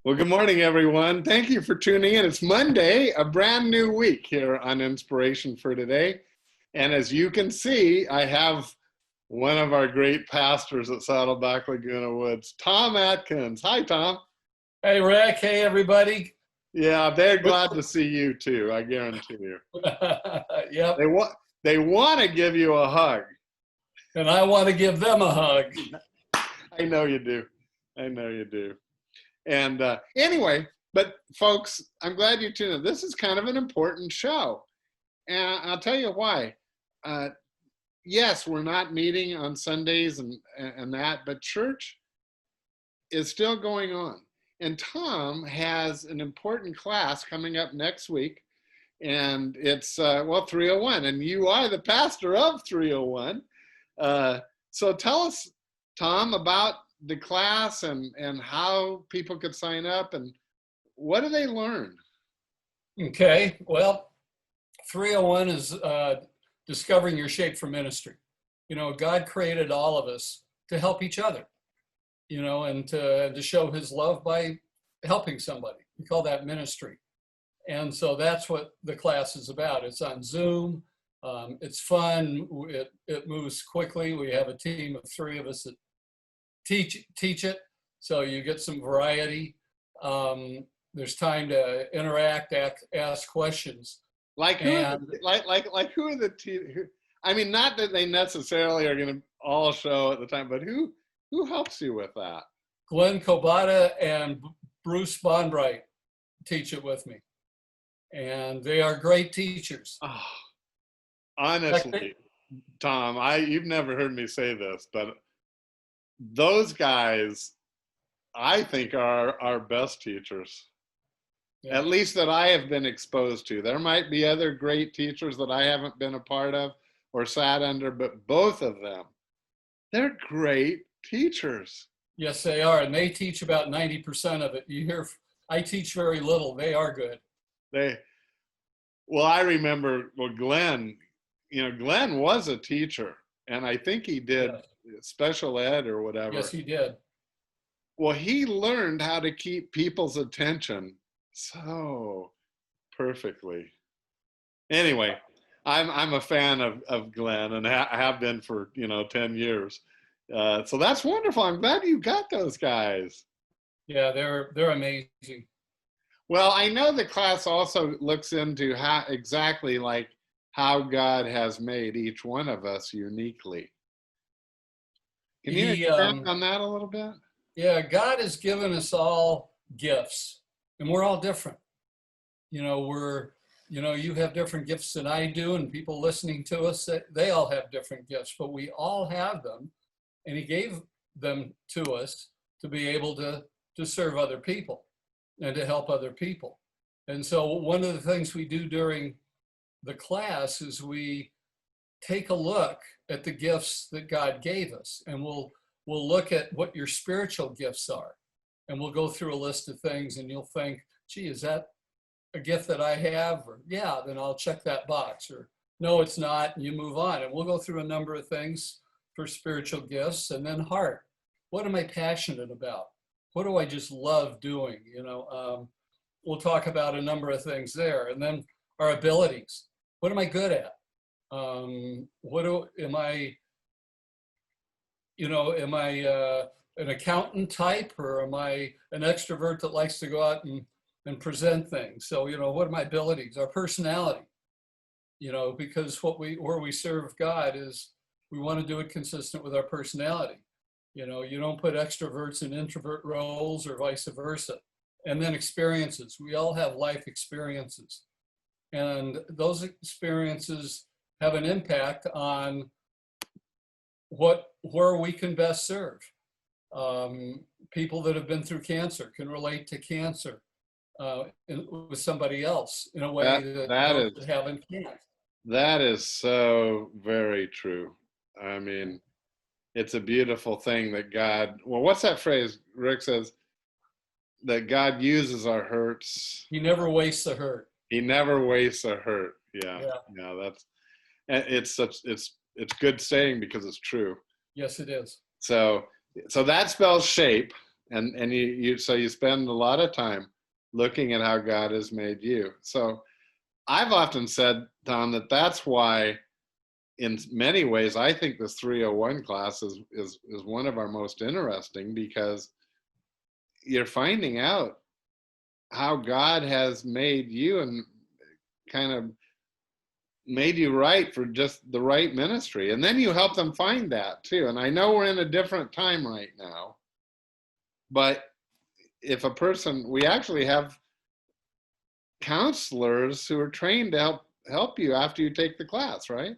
Well, good morning, everyone. Thank you for tuning in. It's Monday, a brand new week here on Inspiration for Today. And as you can see, I have one of our great pastors at Saddleback Laguna Woods, Tom Atkins. Hi, Tom. Hey, Rick. Hey, everybody. Yeah, they're glad to see you too, I guarantee you. Yep. They want to give you a hug. And I want to give them a hug. I know you do. I know you do. And anyway, but folks, I'm glad you tuned in. This is kind of an important show. And I'll tell you why. Yes, we're not meeting on Sundays and that, but church is still going on. And Tom has an important class coming up next week. And it's, 301. And you are the pastor of 301. So tell us, Tom, about the class and how people could sign up and what do they learn? Okay, well, 301 is discovering your shape for ministry. You know, God created all of us to help each other, you know, and to show his love by helping somebody. We call that ministry. And so that's what the class is about. It's on Zoom. It's fun. It moves quickly. We have a team of 3 of us that teach it, so you get some variety. There's time to interact, ask questions. Like who? Who are the teachers? I mean, not that they necessarily are going to all show at the time, but who helps you with that? Glenn Kobata and Bruce Bonbright teach it with me, and they are great teachers. Oh, honestly, Tom, you've never heard me say this, but those guys, I think, are our best teachers, at least that I have been exposed to. There might be other great teachers that I haven't been a part of or sat under, but both of them, they're great teachers. Yes, they are, and they teach about 90% of it. You hear, I teach very little. They are good. I remember, Glenn was a teacher, and I think he did special ed or whatever. Yes, he did. Well, he learned how to keep people's attention so perfectly. Anyway, I'm a fan of Glenn and have been for 10 years. So that's wonderful. I'm glad you got those guys. Yeah, they're amazing. Well, I know the class also looks into how God has made each one of us uniquely. Can you expand on that a little bit? Yeah, God has given us all gifts, and we're all different. You know, you have different gifts than I do, and people listening to us, they all have different gifts, but we all have them, and he gave them to us to be able to serve other people and to help other people. And so one of the things we do during the class is we take a look at the gifts that God gave us, and we'll look at what your spiritual gifts are, and we'll go through a list of things, and you'll think, gee, is that a gift that I have? Or yeah, then I'll check that box. Or no, it's not, and you move on. And we'll go through a number of things for spiritual gifts. And then heart. What am I passionate about? What do I just love doing? We'll talk about a number of things there. And then our abilities. What am I good at? Am I an accountant type, or am I an extrovert that likes to go out and present things? So, what are my abilities? Our personality, because where we serve God is we want to do it consistent with our personality. You don't put extroverts in introvert roles or vice versa. And then experiences. We all have life experiences. And those experiences have an impact on where we can best serve. People that have been through cancer can relate to cancer with somebody else in a way that haven't can't. That is so very true. I mean, it's a beautiful thing that God, what's that phrase Rick says? That God uses our hurts. He never wastes a hurt. He never wastes a hurt. Yeah. It's good saying because it's true. Yes, it is. So that spells shape. And so you spend a lot of time looking at how God has made you. So I've often said, Tom, that's why in many ways I think this 301 class is one of our most interesting, because you're finding out how God has made you and kind of made you right for just the right ministry. And then you help them find that too. And I know we're in a different time right now, but if a person, we actually have counselors who are trained to help you after you take the class, right?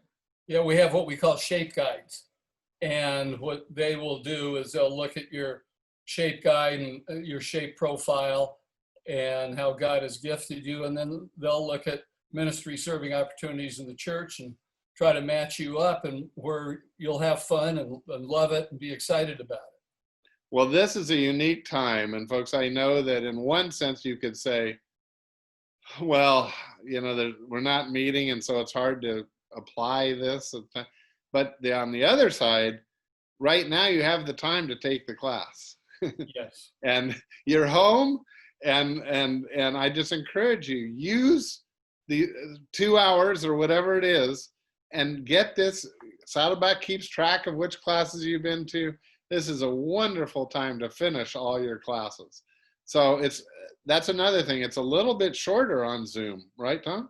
Yeah, we have what we call shape guides. And what they will do is they'll look at your shape guide and your shape profile and how God has gifted you. And then they'll look at ministry serving opportunities in the church and try to match you up and where you'll have fun and love it and be excited about it. Well, this is a unique time. And folks, I know that in one sense you could say, well, we're not meeting, and so it's hard to apply this. But on the other side, right now you have the time to take the class. Yes. And you're home, and I just encourage you, use the 2 hours or whatever it is, and get this. Saddleback keeps track of which classes you've been to. This is a wonderful time to finish all your classes. So that's another thing. It's a little bit shorter on Zoom, right, Tom?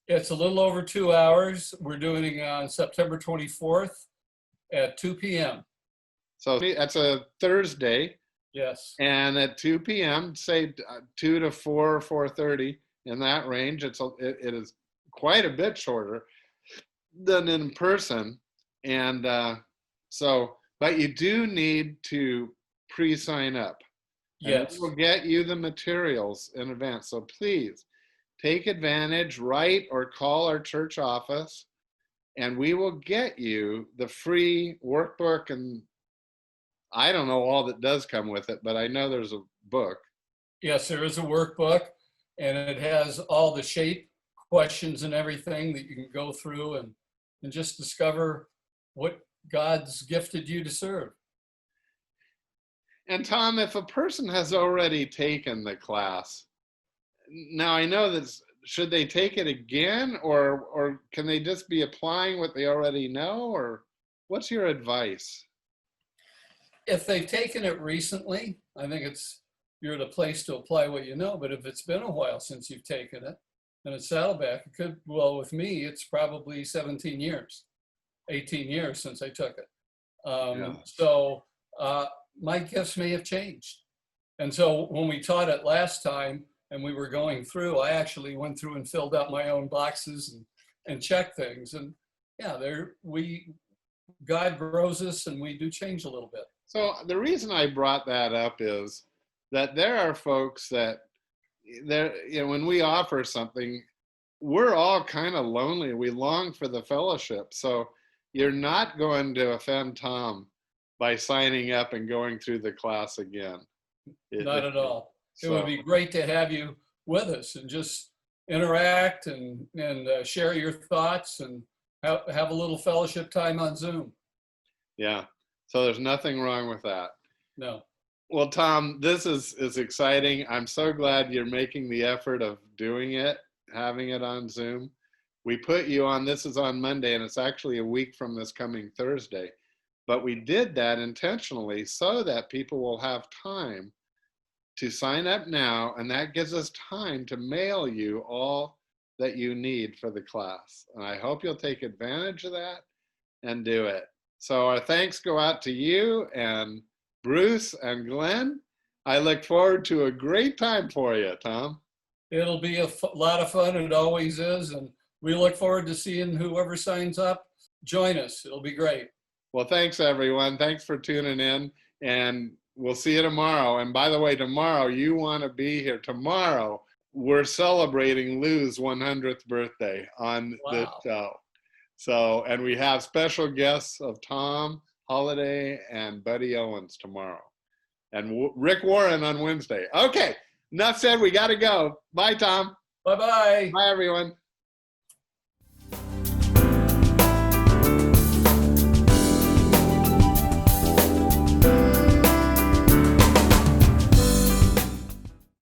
It's a little over 2 hours. We're doing it on September 24th at 2 p.m. So that's a Thursday. Yes. And at 2 p.m., say 2 to 4 or 4:30, in that range, it is quite a bit shorter than in person. And but you do need to pre-sign up. Yes. And we'll get you the materials in advance. So please take advantage, write or call our church office, and we will get you the free workbook. And I don't know all that does come with it, but I know there's a book. Yes, there is a workbook, and it has all the shape questions and everything that you can go through and just discover what God's gifted you to serve. And Tom, if a person has already taken the class, now I know that, should they take it again, or can they just be applying what they already know, or what's your advice? If they've taken it recently, I think you're at a place to apply what you know. But if it's been a while since you've taken it, and it's Saddleback, with me, it's probably 17 years, 18 years since I took it. So my gifts may have changed. And so when we taught it last time and we were going through, I actually went through and filled out my own boxes and checked things. And yeah, God grows us and we do change a little bit. So the reason I brought that up is that there are folks that when we offer something, we're all kind of lonely. We long for the fellowship. So you're not going to offend Tom by signing up and going through the class again. Not at all. It would be great to have you with us and just interact and share your thoughts and have a little fellowship time on Zoom. Yeah. So there's nothing wrong with that. No. Well, Tom, this is exciting. I'm so glad you're making the effort of doing it, having it on Zoom. We put you on, this is on Monday, and it's actually a week from this coming Thursday. But we did that intentionally so that people will have time to sign up now, and that gives us time to mail you all that you need for the class. And I hope you'll take advantage of that and do it. So our thanks go out to you and Bruce and Glenn. I look forward to a great time for you, Tom. It'll be a lot of fun. It always is. And we look forward to seeing whoever signs up. Join us. It'll be great. Well, thanks, everyone. Thanks for tuning in. And we'll see you tomorrow. And by the way, tomorrow, you want to be here. Tomorrow, we're celebrating Lou's 100th birthday on this show. So, and we have special guests of Tom Holliday and Buddy Owens tomorrow. And Rick Warren on Wednesday. Okay, enough said. We got to go. Bye, Tom. Bye-bye. Bye, everyone.